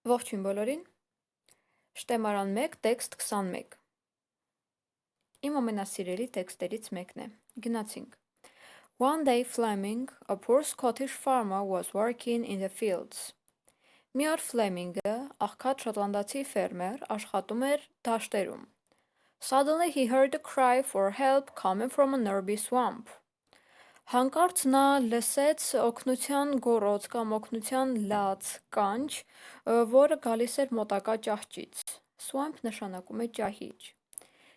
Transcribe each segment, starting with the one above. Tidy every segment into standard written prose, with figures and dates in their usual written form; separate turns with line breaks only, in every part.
Ողջույն բոլորին, Շտեմարան 1, տեքստ 21 Իմ ամենասիրելի տեքստերից մեկն է, գնացինք One day Fleming, a poor Scottish farmer, was working in the fields. Մի օր Ֆլեմինգը, աղքատ շոտլանդացի ֆերմեր, աշխատում էր դաշտերում. Suddenly he heard a cry for help coming from a nearby swamp. Հանկարծ նա լսեց օգնության գոռոց կամ օգնության լաց կանչ, որը գալիս էր մոտակա ճահճից. Swamp նշանակում է ճահիճ.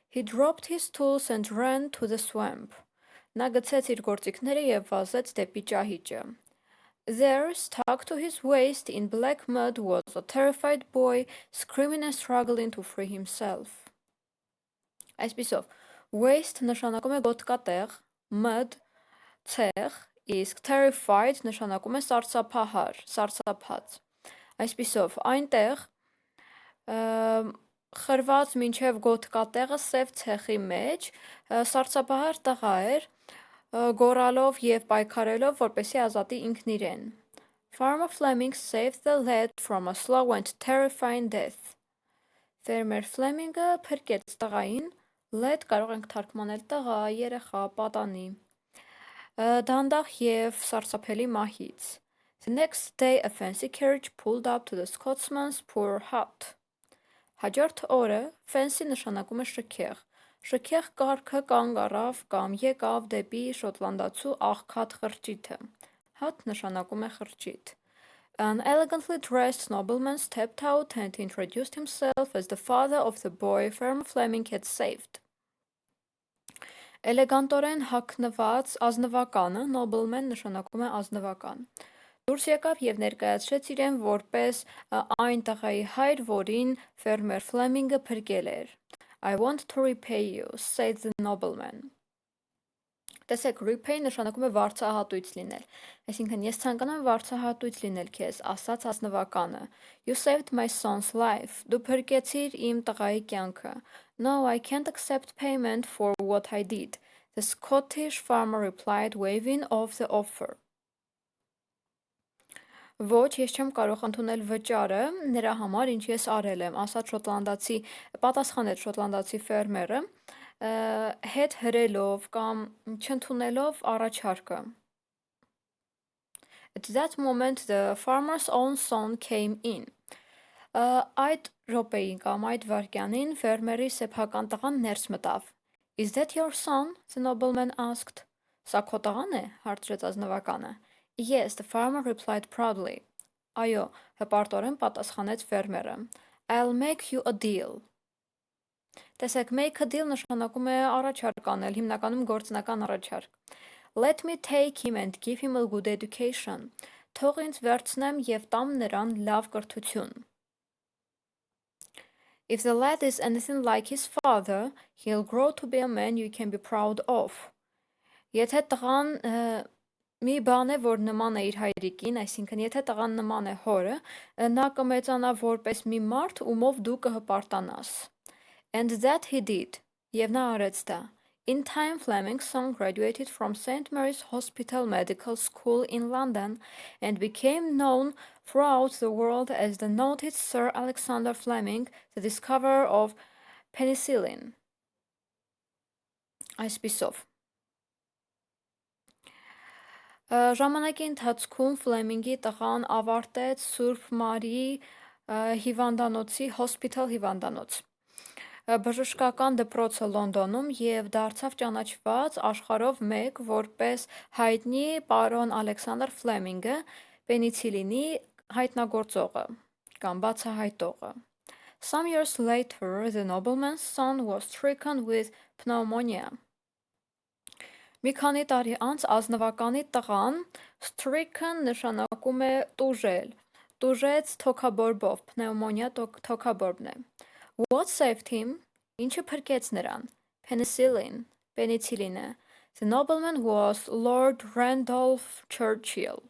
He dropped his tools and ran to the swamp. Նա գցեց իր գործիքները և վազեց դեպի ճահիճը. There, stuck to his waist in black mud, was a terrified boy, screaming and struggling to free himself. Այսպիսով, waist նշանակում է գոտկատեղ, mud ցեղ, իսկ terrified նշանակում է սարսափահար, սարսափած. Այսպիսով, այնտեղ խրված մինչև գոտկատեղը սև ցեղի մեջ սարսափահար տղա էր, գոռալով և պայքարելով, որպեսզի ազատի ինքն իրեն. Farmer Fleming saved the lad from a slow and terrifying death. Ֆերմեր Ֆլեմինգը փրկեց տղային, lad կարող ենք թարգմանել տղա, երեխա, պատանի, դանդաղ և սարսափելի մահից. The next day a fancy carriage pulled up to the Scotsman's poor hut. Հաջորդ օրը fancy նշանակում է շքեղ. Շքեղ կառքը կանգ առավ կամ եկավ դեպի շոտլանդացու աղքատ խրճիթը. Hut նշանակում է խրճիթ. An elegantly dressed nobleman stepped out and introduced himself as the father of the boy Farmer Fleming had saved. Էլեգանտորեն հագնված ազնվականը, nobleman նշանակում է ազնվական, դուրս եկավ և ներկայացրեց իրեն որպես այն տղայի հայր, որին ֆերմեր Ֆլեմինգը փրկել էր. I want to repay you, said the nobleman. Տեսեք, repay նշանակում է վարձահատույց լինել. Այսինքն, ես ցանկանում եմ վարձահատույց լինել քեզ, ասաց ազնվականը. You saved my son's life. Դու փրկեցիր իմ տղայի կյանքը. No, I can't accept payment for what I did. The Scottish farmer replied, waving off the offer. Ոչ, ես չեմ կարող ընդունել վճարը նրա համար, ինչ ես արել եմ, ասաց շոտլանդացի, պատասխանեց շոտլանդացի ֆերմերը, հետ հրելով կամ չընդունելով առաջարկը. At that moment the farmer's own son came in. Այդ րոպեին կամ այդ վայրկյանին ֆերմերի սեփական տղան ներս մտավ. Is that your son? The nobleman asked. Սա քո տղան է? Հարցրեց ազնվականը. Yes, the farmer replied proudly. Այո, հպարտորեն պատասխանեց ֆերմերը. I'll make you a deal. Տեսեք, make a deal նշանակում է առաջարկ անել, հիմնականում գործնական առաջարկ. Let me take him and give him a good education. Թող ինձ վերցնեմ և տամ նրան լավ կրթություն. If the lad is anything like his father, he'll grow to be a man you can be proud of. Եթե տղան մի բան է, որ նման է իր հայրիկին, այսինքն եթե տղան նման է հորը, նա կմեծանա որպես մի մարդ, ումով դու կհպարտանաս. And that he did. Եվ նա արեց դա. In time, Fleming's son graduated from St. Mary's Hospital Medical School in London and became known throughout the world as the noted Sir Alexander Fleming, the discoverer of penicillin. Այսպիսով. Ժամանակի ընթացքում Ֆլեմինգի տղան ավարտեց Սուրբ Մարիի հիվանդանոցի հոսպիտալ հիվանդանոց. Բժշկական դպրոցը Լոնդոնում և դարձավ ճանաչված աշխարհով մեկ որպես հայտնի պարոն Ալեքսանդր Ֆլեմինգը պենիցիլինի հայտնագործողը կամ բացահայտողը. Some years later, the nobleman's son was stricken with pneumonia. Մի քանի տարի անց ազնվականի տղան stricken նշանակում է տուժել, տուժեց թոքաբորբով, pneumonia թոքաբորբն է. What saved him? Ինչը փրկեց նրան? Penicillin, պենիցիլինը. The nobleman was Lord Randolph Churchill.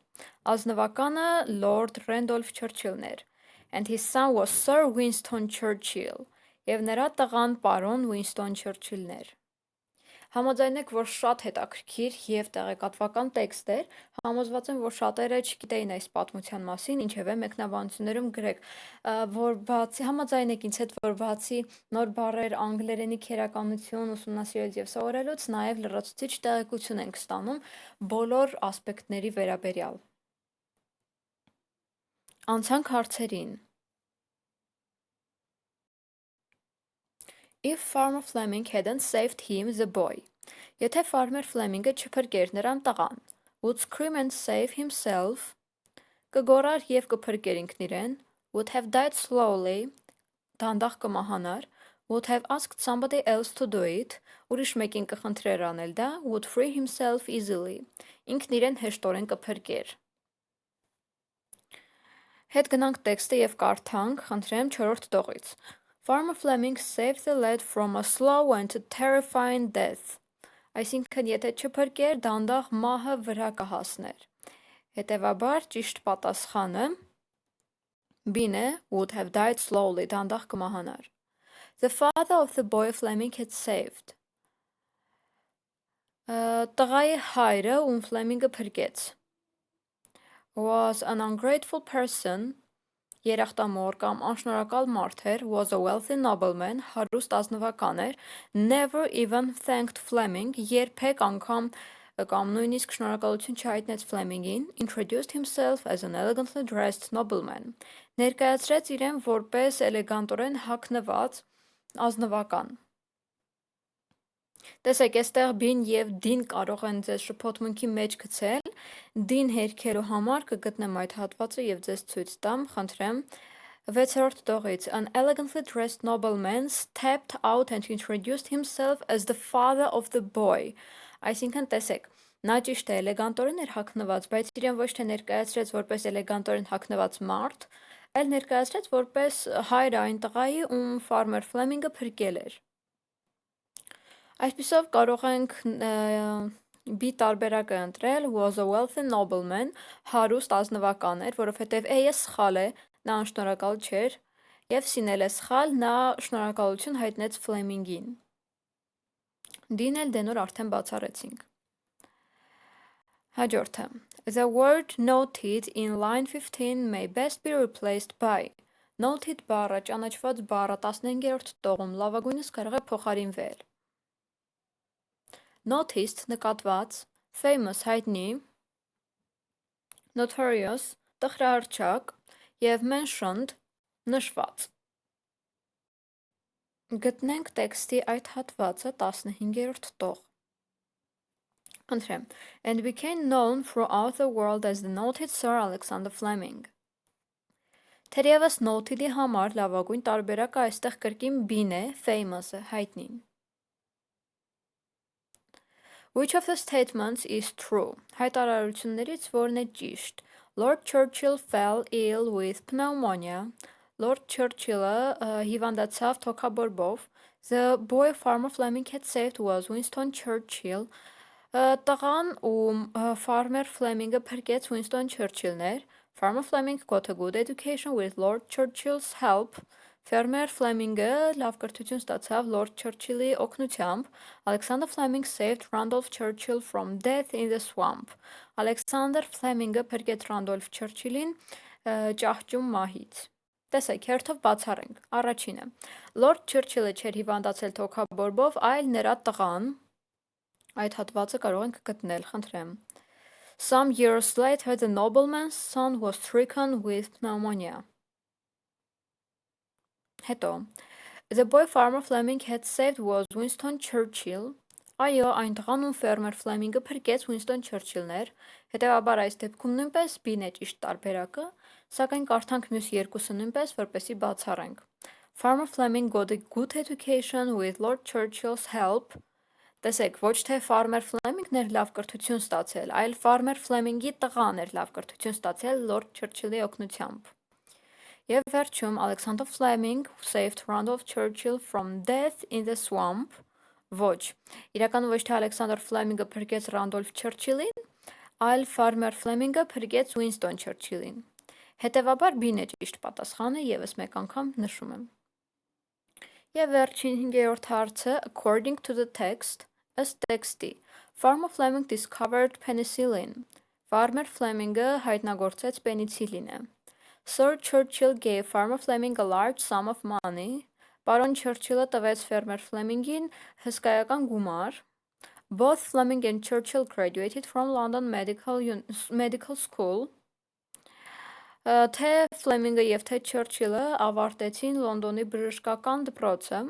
Ազնվականը Lord Randolph Churchill-ն էր. And his son was Sir Winston Churchill. Եվ նրա տղան պարոն Winston Churchill-ն էր. Համաձայնեք, որ շատ հետաքրքիր և տեղեկատվական տեքստ էր, Համոզված եմ, որ շատերը չգիտեին այս պատմության մասին, ինչևէ մեկնաբանություններում գրեք, որ բացի համաձայն եք ինձ հետ, որ բացի նոր բառեր անգլերենի քերականություն ուսումնասիրելուց եւ սովորելուց, նաեւ լրացուցիչ տեղեկություն ենք ստանում բոլոր ասպեկտների վերաբերյալ։ Անցանք հարցերին։ If Farmer Fleming hadn't saved him, the boy. Եթե Farmer Fleming-ը չփրկեր նրան տղան, would scream and save himself, կգոռար եւ կփրկեր ինքն իրեն, would have died slowly, դանդաղ կմահանար, would have asked somebody else to do it, ուրիշ մեկին կխնդրեր անել դա, would free himself easily, ինքն իրեն հեշտորեն կփրկեր։ Հետ գնանք տեքստը եւ կարդանք, խնդրեմ 4-րդ տողից։ Farmer Fleming saved the lad from a slow and terrifying death. Այսինքն, եթե չփրկեր, դանդաղ մահը վրա կհասներ։ Հետևաբար, ճիշտ պատասխանը B-ն է, would have died slowly, դանդաղ կմահանար։ The father of the boy Fleming had saved. Տղայի հայրը, ում Fleming-ը փրկեց, was an ungrateful person, երախտամոռ կամ անշնորհակալ մարդ էր, was a wealthy nobleman, հարուստ ազնվական էր, never even thanked Fleming, երբեք անգամ կամ նույնիսկ շնորհակալություն չհայտնեց Fleming-ին, introduced himself as an elegantly dressed nobleman, ներկայացրեց իրեն որպես էլեգանտորեն հագնված ազնվական։ Տեսեք, այստեղ B-ն եւ D-ն կարող են ձեզ շփոթմունքի մեջ գցել, D-ն հերքելու համար կգտնեմ այդ հատվածը եւ ձեզ ցույց տամ, խնդրեմ։ 6-րդ տողից An elegantly dressed nobleman stepped out and introduced himself as the father of the boy. Այսինքն, տեսեք, նա ճիշտ է էլեգանտորեն էր հագնված, բայց իրեն ոչ թե ներկայացրեց որպես էլեգանտորեն հագնված մարդ, այլ ներկայացրեց որպես հայրը այն տղայի, ում Farmer Fleming-ը փրկել էր։ Այսպիսով կարող ենք B տարբերակը ընտրել, was a wealthy nobleman, հարուստ ազնվական էր, որովհետև A-ը սխալ է, նա անշնորհակալ չէր, եւ C-ն էլ է սխալ, նա շնորհակալություն հայտնեց Fleming-ին։ D-ն էլ դենոր արդեն բացառեցինք։ Հաջորդը The word noted in line 15 may best be replaced by Noted բառը, ճանաչված բառը 15-րդ տողում լավագույնս կարող է փոխարինվել Noticed նկատված, famous հայտնի, notorious տխրահռչակ եւ mentioned նշված։ Գտնենք տեքստի այդ հատվածը 15-րդ տող։ Խնդրեմ, and became known throughout the world as the noted Sir Alexander Fleming. Թերևս noted-ի համար լավագույն տարբերակը այստեղ կրկին B-ն է, famous-ը հայտնին։ Which of the statements is true? Հայտարարություններից որն է ճիշտ։ Lord Churchill fell ill with pneumonia. Lord Churchill-ը հիվանդացավ թոքաբորբով։ The boy Farmer Fleming had saved was Winston Churchill. Տղան ում Farmer Fleming-ը փրկեց Winston Churchill-ն էր։ Farmer Fleming got a good education with Lord Churchill's help. Farmer Fleming-ը լավ կրթություն ստացավ Lord Churchill-ի օգնությամբ։ Alexander Fleming saved Randolph Churchill from death in the swamp. Alexander Fleming-ը փրկեց Randolph Churchill-ին ճահճում մահից։ Տեսեք, հերթով բացառենք։ Առաջինը. Lord Churchill-ը չէր հիվանդացել թոքաբորբով, այլ նրա տղան։ Այդ հատվածը կարող ենք գտնել, խնդրեմ։ Some years later, the nobleman's son was stricken with pneumonia. Հետո, the boy Farmer Fleming had saved was Winston Churchill. Այո, այն տղան ում Farmer Fleming-ը փրկեց Winston Churchill-ն էր, հետևաբար այս դեպքում նույնպես B-ն է ճիշտ տարբերակը, սակայն կարդանք մյուս երկուսը նույնպես, որպեսզի բացառենք։ Farmer Fleming got a good education with Lord Churchill's help. Տեսեք, ոչ թե Farmer Fleming-ն էր լավ կրթություն ստացել, այլ Farmer Fleming-ի տղան էր լավ կրթություն ստացել Lord Churchill-ի օգնությամբ։ Եվ վերջում Alexander Fleming saved Randolph Churchill from death in the swamp. Ոչ, իրականում ոչ թե Alexander Fleming-ը փրկեց Randolph Churchill-ին, այլ Farmer Fleming-ը փրկեց Winston Churchill-ին։ Հետևաբար B-ն է ճիշտ պատասխանը, եւս մեկ անգամ նշում եմ։ Եվ վերջին 5-րդ հարցը, according to the text, ըստ տեքստի, Farmer Fleming discovered penicillin. Farmer Fleming-ը հայտնագործեց պենիցիլինը. Sir Churchill gave Farmer Fleming a large sum of money. Պարոն Չերչիլը տվեց Farmer Fleming-ին հսկայական գումար. Both Fleming and Churchill graduated from London Medical School. Թե Fleming-ը և թե Churchill-ը ավարտեցին Լոնդոնի բժշկական դպրոցը.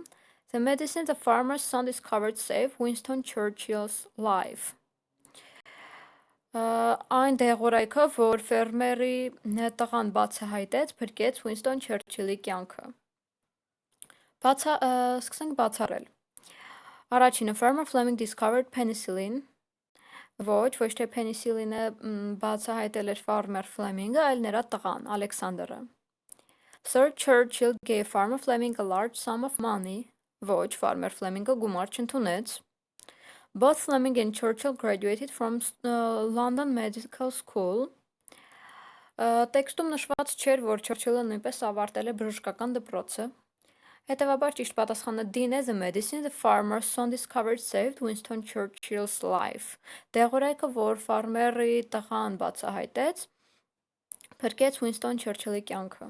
The medicine the farmer's son discovered saved Winston Churchill's life. Այն դեղորայքը, որ ֆերմերի տղան բացահայտեց, փրկեց Winston Churchill-ի կյանքը. Սկսենք բացառել. Առաջինը, Farmer Fleming discovered penicillin. Ոչ թե penicillin-ը բացահայտել էր Farmer Fleming-ը, այլ նրա տղան, Alexander-ը. Sir Churchill gave Farmer Fleming a large sum of money. Ոչ, Farmer Fleming-ը գումար չընդունեց. Both Fleming and Churchill graduated from London Medical School. Տեքստում նշված չէր, որ Churchill-ը նույնպես ավարտել է բժշկական դպրոցը. Հետևաբար ճիշտ պատասխանը D-ն է. The medicine the farmer's son discovered saved Winston Churchill's life. Դեղորայքը, որ ֆարմերի տղան բացահայտեց, փրկեց Winston Churchill-ի կյանքը.